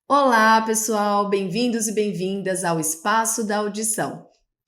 Olá, pessoal, bem-vindos e bem-vindas ao Espaço da Audição.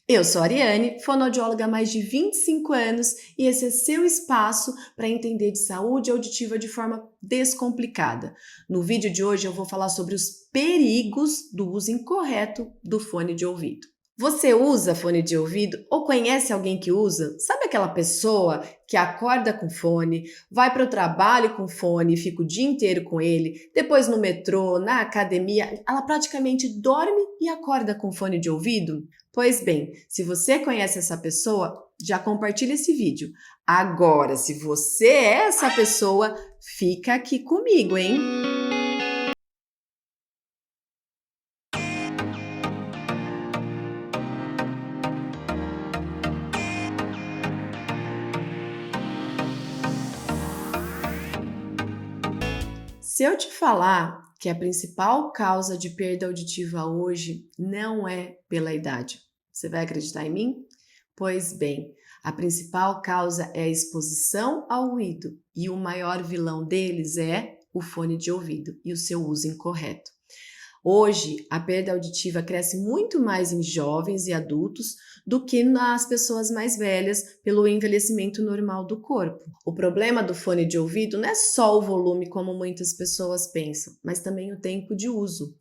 Eu sou a Ariane, fonoaudióloga há mais de 25 anos e esse é seu espaço para entender de saúde auditiva de forma descomplicada. No vídeo de hoje eu vou falar sobre os perigos do uso incorreto do fone de ouvido. Você usa fone de ouvido ou conhece alguém que usa? Sabe aquela pessoa que acorda com fone, vai para o trabalho com fone e fica o dia inteiro com ele, depois no metrô, na academia, ela praticamente dorme e acorda com fone de ouvido? Pois bem, se você conhece essa pessoa, já compartilha esse vídeo. Agora, se você é essa pessoa, fica aqui comigo, hein? Se eu te falar que a principal causa de perda auditiva hoje não é pela idade, você vai acreditar em mim? Pois bem, a principal causa é a exposição ao ruído e o maior vilão deles é o fone de ouvido e o seu uso incorreto. Hoje, a perda auditiva cresce muito mais em jovens e adultos do que nas pessoas mais velhas pelo envelhecimento normal do corpo. O problema do fone de ouvido não é só o volume, como muitas pessoas pensam, mas também o tempo de uso.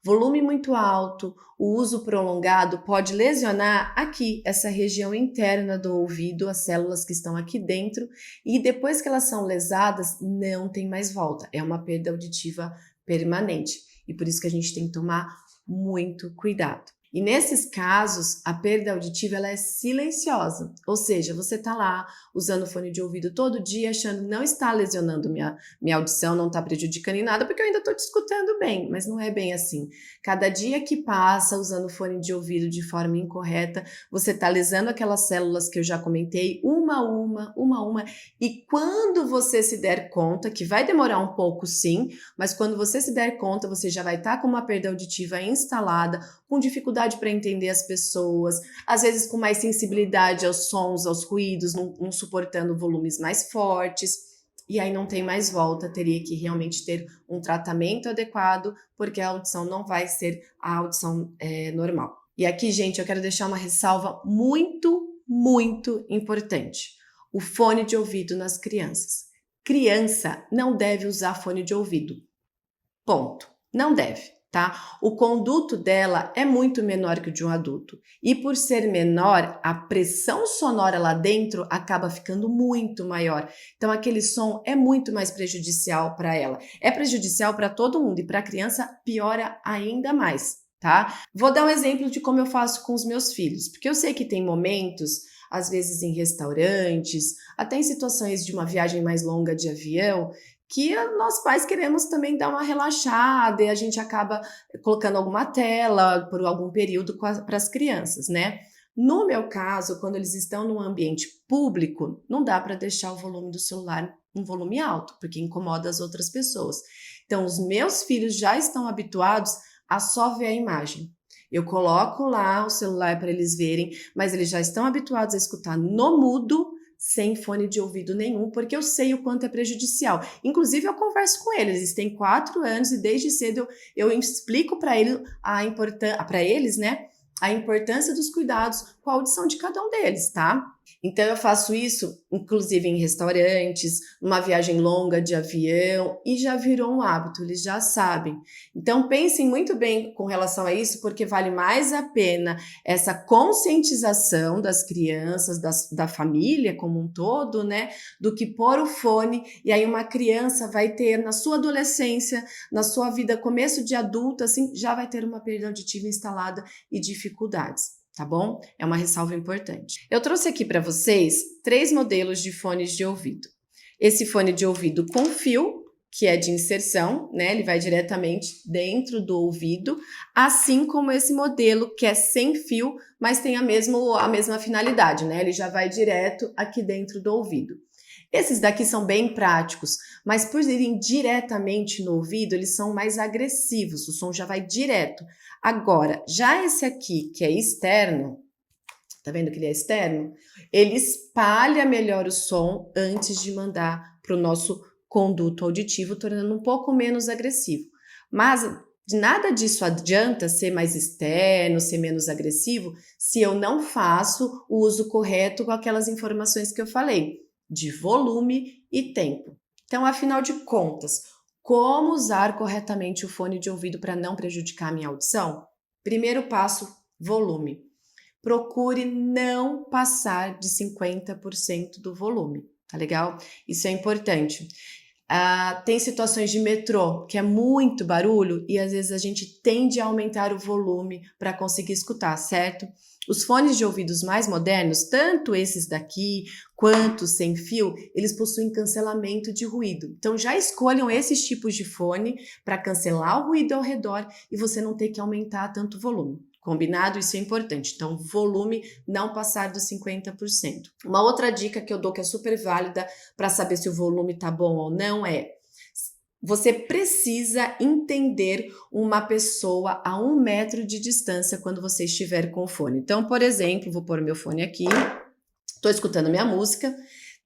Volume muito alto, o uso prolongado pode lesionar aqui, essa região interna do ouvido, as células que estão aqui dentro, e depois que elas são lesadas, não tem mais volta. É uma perda auditiva permanente. E por isso que a gente tem que tomar muito cuidado. E nesses casos, a perda auditiva ela é silenciosa, ou seja, você está lá usando fone de ouvido todo dia, achando que não está lesionando minha audição, não está prejudicando em nada, porque eu ainda estou te escutando bem, mas não é bem assim. Cada dia que passa usando fone de ouvido de forma incorreta, você está lesando aquelas células que eu já comentei, uma a uma, e quando você se der conta, que vai demorar um pouco sim, mas quando você se der conta, você já vai estar com uma perda auditiva instalada, com dificuldade para entender as pessoas, às vezes com mais sensibilidade aos sons, aos ruídos, não suportando volumes mais fortes, e aí não tem mais volta, teria que realmente ter um tratamento adequado, porque a audição não vai ser a audição normal. E aqui, gente, eu quero deixar uma ressalva muito importante. O fone de ouvido nas crianças. Criança não deve usar fone de ouvido. Ponto. Não deve, tá? O conduto dela é muito menor que o de um adulto. E por ser menor, a pressão sonora lá dentro acaba ficando muito maior. Então aquele som é muito mais prejudicial para ela. É prejudicial para todo mundo e para a criança piora ainda mais, tá? Vou dar um exemplo de como eu faço com os meus filhos, porque eu sei que tem momentos, às vezes em restaurantes, até em situações de uma viagem mais longa de avião, que nós pais queremos também dar uma relaxada e a gente acaba colocando alguma tela por algum período para as crianças, né? No meu caso, quando eles estão num ambiente público, não dá para deixar o volume do celular um volume alto, porque incomoda as outras pessoas. Então, os meus filhos já estão habituados a só ver a imagem. Eu coloco lá o celular para eles verem, mas eles já estão habituados a escutar no mudo, sem fone de ouvido nenhum, porque eu sei o quanto é prejudicial. Inclusive, eu converso com eles, eles têm 4 anos e desde cedo eu explico para eles, né, a importância dos cuidados com a audição de cada um deles, tá? Então eu faço isso, inclusive em restaurantes, numa viagem longa de avião, e já virou um hábito, eles já sabem. Então pensem muito bem com relação a isso, porque vale mais a pena essa conscientização das crianças, da família como um todo, né, do que pôr o fone e aí uma criança vai ter na sua adolescência, na sua vida, começo de adulta, assim, já vai ter uma perda auditiva instalada e dificuldades. Tá bom? É uma ressalva importante. Eu trouxe aqui para vocês 3 modelos de fones de ouvido. Esse fone de ouvido com fio, que é de inserção, né? Ele vai diretamente dentro do ouvido, assim como esse modelo que é sem fio, mas tem a mesma finalidade, né? Ele já vai direto aqui dentro do ouvido. Esses daqui são bem práticos, mas por irem diretamente no ouvido, eles são mais agressivos, o som já vai direto. Agora, já esse aqui, que é externo, tá vendo que ele é externo? Ele espalha melhor o som antes de mandar para o nosso conduto auditivo, tornando um pouco menos agressivo. Mas De nada disso adianta ser mais externo, ser menos agressivo, se eu não faço o uso correto com aquelas informações que eu falei, de volume e tempo. Então, afinal de contas, como usar corretamente o fone de ouvido para não prejudicar a minha audição? Primeiro passo, volume. Procure não passar de 50% do volume, tá legal? Isso é importante. Tem situações de metrô que é muito barulho e às vezes a gente tende a aumentar o volume para conseguir escutar, certo? Os fones de ouvidos mais modernos, tanto esses daqui quanto sem fio, eles possuem cancelamento de ruído. Então já escolham esses tipos de fone para cancelar o ruído ao redor e você não ter que aumentar tanto o volume. Combinado? Isso é importante. Então, volume não passar dos 50%. Uma outra dica que eu dou que é super válida para saber se o volume tá bom ou não é: você precisa entender uma pessoa a 1 metro de distância quando você estiver com o fone. Então, por exemplo, vou pôr meu fone aqui, estou escutando minha música,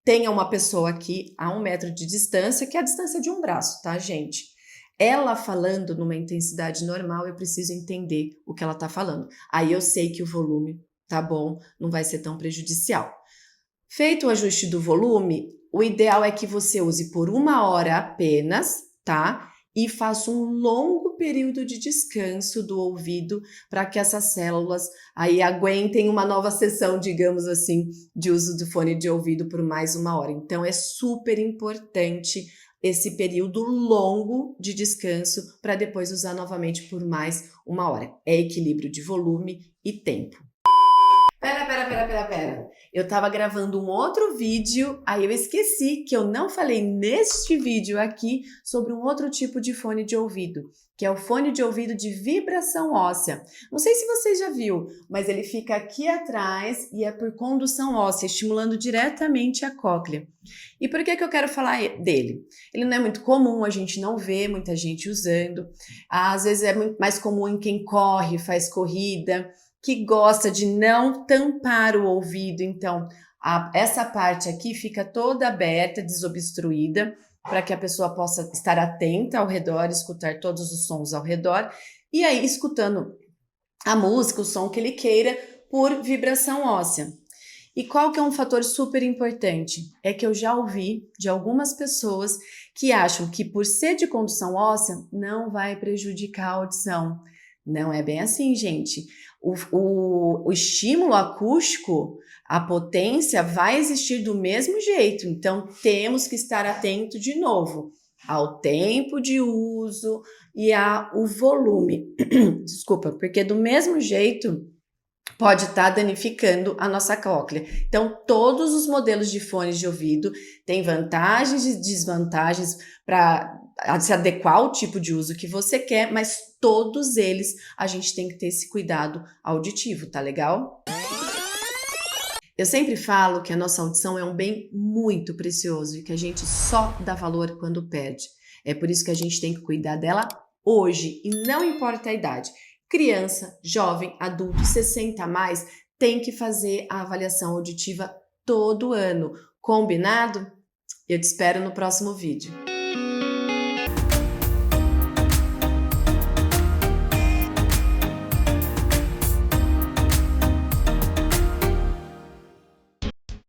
tenha uma pessoa aqui a 1 metro de distância, que é a distância de um braço, tá, gente? Ela falando numa intensidade normal, eu preciso entender o que ela tá falando. Aí eu sei que o volume tá bom, não vai ser tão prejudicial. Feito o ajuste do volume, o ideal é que você use por 1 hora apenas, tá? E faça um longo período de descanso do ouvido para que essas células aí aguentem uma nova sessão, digamos assim, de uso do fone de ouvido por mais 1 hora. Então é super importante esse período longo de descanso para depois usar novamente por mais 1 hora. É equilíbrio de volume e tempo. Pera. Eu tava gravando um outro vídeo, aí eu esqueci que eu não falei neste vídeo aqui sobre um outro tipo de fone de ouvido, que é o fone de ouvido de vibração óssea. Não sei se você já viu, mas ele fica aqui atrás e é por condução óssea, estimulando diretamente a cóclea. E por que eu quero falar dele? Ele não é muito comum, a gente não vê muita gente usando. Às vezes é muito mais comum em quem corre, faz corrida, que gosta de não tampar o ouvido. Então, essa parte aqui fica toda aberta, desobstruída, para que a pessoa possa estar atenta ao redor, escutar todos os sons ao redor, e aí escutando a música, o som que ele queira, por vibração óssea. E qual que é um fator super importante? É que eu já ouvi de algumas pessoas que acham que por ser de condução óssea, não vai prejudicar a audição. Não é bem assim, gente. O estímulo acústico, a potência vai existir do mesmo jeito. Então, temos que estar atento de novo ao tempo de uso e ao volume. Desculpa, porque do mesmo jeito pode estar danificando a nossa cóclea. Então, todos os modelos de fones de ouvido têm vantagens e desvantagens para se adequar ao tipo de uso que você quer, mas todos eles a gente tem que ter esse cuidado auditivo, tá legal? Eu sempre falo que a nossa audição é um bem muito precioso e que a gente só dá valor quando perde. É por isso que a gente tem que cuidar dela hoje e não importa a idade. Criança, jovem, adulto, 60 a mais, tem que fazer a avaliação auditiva todo ano. Combinado? Eu te espero no próximo vídeo.